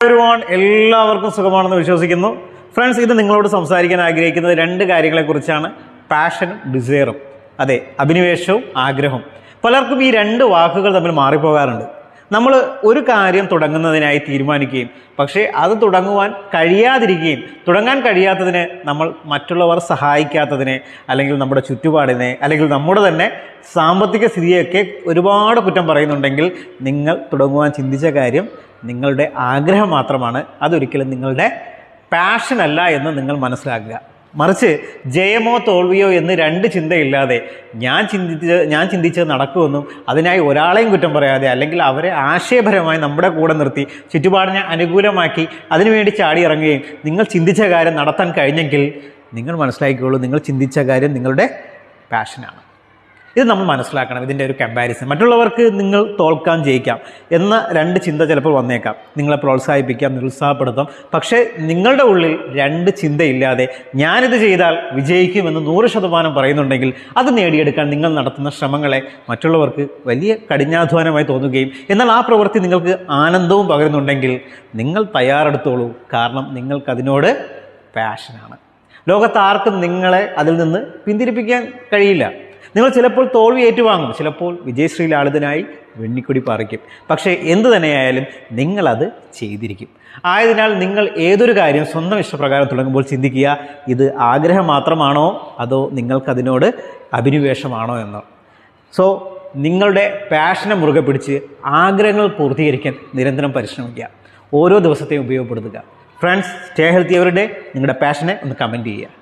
everyone, എല്ലാവർക്കും സുഖമാണെന്ന് വിശ്വസിക്കുന്നു. ഫ്രണ്ട്സ്, ഇത് നിങ്ങളോട് സംസാരിക്കാൻ ആഗ്രഹിക്കുന്നത് രണ്ട് കാര്യങ്ങളെക്കുറിച്ചാണ്. പാഷനും ഡിസയറും. അതെ, അഭിനിവേശവും ആഗ്രഹവും. പലർക്കും ഈ രണ്ട് വാക്കുകൾ തമ്മിൽ മാറിപ്പോകാറുണ്ട്. നമ്മൾ ഒരു കാര്യം തുടങ്ങുന്നതിനായി തീരുമാനിക്കുകയും പക്ഷേ അത് തുടങ്ങുവാൻ കഴിയാതിരിക്കുകയും തുടങ്ങാൻ കഴിയാത്തതിനെ നമ്മൾ മറ്റുള്ളവർ സഹായിക്കാത്തതിനെ അല്ലെങ്കിൽ നമ്മുടെ ചുറ്റുപാടിനെ അല്ലെങ്കിൽ നമ്മുടെ തന്നെ സാമ്പത്തിക സ്ഥിതിയൊക്കെ ഒരുപാട് കുറ്റം പറയുന്നുണ്ടെങ്കിൽ നിങ്ങൾ തുടങ്ങുവാൻ ചിന്തിച്ച കാര്യം നിങ്ങളുടെ ആഗ്രഹം മാത്രമാണ്. അതൊരിക്കലും നിങ്ങളുടെ പാഷൻ അല്ല എന്ന് നിങ്ങൾ മനസ്സിലാക്കുക. മറിച്ച് ജയമോ തോൽവിയോ എന്ന് രണ്ട് ചിന്തയില്ലാതെ ഞാൻ ചിന്തിച്ചത് നടക്കുമെന്നും അതിനായി ഒരാളെയും കുറ്റം പറയാതെ അല്ലെങ്കിൽ അവരെ ആശയപരമായി നമ്മുടെ കൂടെ നിർത്തി ചുറ്റുപാടിനെ അനുകൂലമാക്കി അതിനുവേണ്ടി ചാടി ഇറങ്ങുകയും നിങ്ങൾ ചിന്തിച്ച കാര്യം നടത്താൻ കഴിഞ്ഞെങ്കിൽ നിങ്ങൾ മനസ്സിലാക്കിക്കോളൂ, നിങ്ങൾ ചിന്തിച്ച കാര്യം നിങ്ങളുടെ പാഷനാണ്. ഇത് നമ്മൾ മനസ്സിലാക്കണം. ഇതിൻ്റെ ഒരു കമ്പാരിസൺ. മറ്റുള്ളവർക്ക് നിങ്ങൾ തോൽക്കാൻ ജയിക്കാം എന്ന രണ്ട് ചിന്ത ചിലപ്പോൾ വന്നേക്കാം. നിങ്ങളെ പ്രോത്സാഹിപ്പിക്കാം, നിരുത്സാഹപ്പെടുത്താം. പക്ഷേ നിങ്ങളുടെ ഉള്ളിൽ രണ്ട് ചിന്തയില്ലാതെ ഞാനിത് ചെയ്താൽ വിജയിക്കുമെന്ന് 100% പറയുന്നുണ്ടെങ്കിൽ അത് നേടിയെടുക്കാൻ നിങ്ങൾ നടത്തുന്ന ശ്രമങ്ങളെ മറ്റുള്ളവർക്ക് വലിയ കഠിനാധ്വാനമായി തോന്നുകയും എന്നാൽ ആ പ്രവൃത്തി നിങ്ങൾക്ക് ആനന്ദവും പകരുന്നുണ്ടെങ്കിൽ നിങ്ങൾ തയ്യാറെടുത്തോളൂ. കാരണം നിങ്ങൾക്കതിനോട് പാഷനാണ്. ലോകത്ത് ആർക്കും നിങ്ങളെ അതിൽ നിന്ന് പിന്തിരിപ്പിക്കാൻ കഴിയില്ല. നിങ്ങൾ ചിലപ്പോൾ തോൽവി ഏറ്റുവാങ്ങും, ചിലപ്പോൾ വിജയശ്രീ ലാളിതനായി വെണ്ണിക്കൊടി പറിക്കും. പക്ഷേ എന്തു തന്നെയായാലും നിങ്ങളത് ചെയ്തിരിക്കും. ആയതിനാൽ നിങ്ങൾ ഏതൊരു കാര്യം സ്വന്തം ഇഷ്ടപ്രകാരം തുടങ്ങുമ്പോൾ ചിന്തിക്കുക, ഇത് ആഗ്രഹം മാത്രമാണോ അതോ നിങ്ങൾക്കതിനോട് അഭിനിവേശമാണോ എന്ന്. സോ നിങ്ങളുടെ പാഷനെ മുറുകെ പിടിച്ച് ആഗ്രഹങ്ങൾ പൂർത്തീകരിക്കാൻ നിരന്തരം പരിശ്രമിക്കുക. ഓരോ ദിവസത്തെയും ഉപയോഗപ്പെടുത്തുക. Friends, stay healthy every day. നിങ്ങളുടെ പാഷനെ ഒന്ന് കമൻറ്റ് ചെയ്യുക.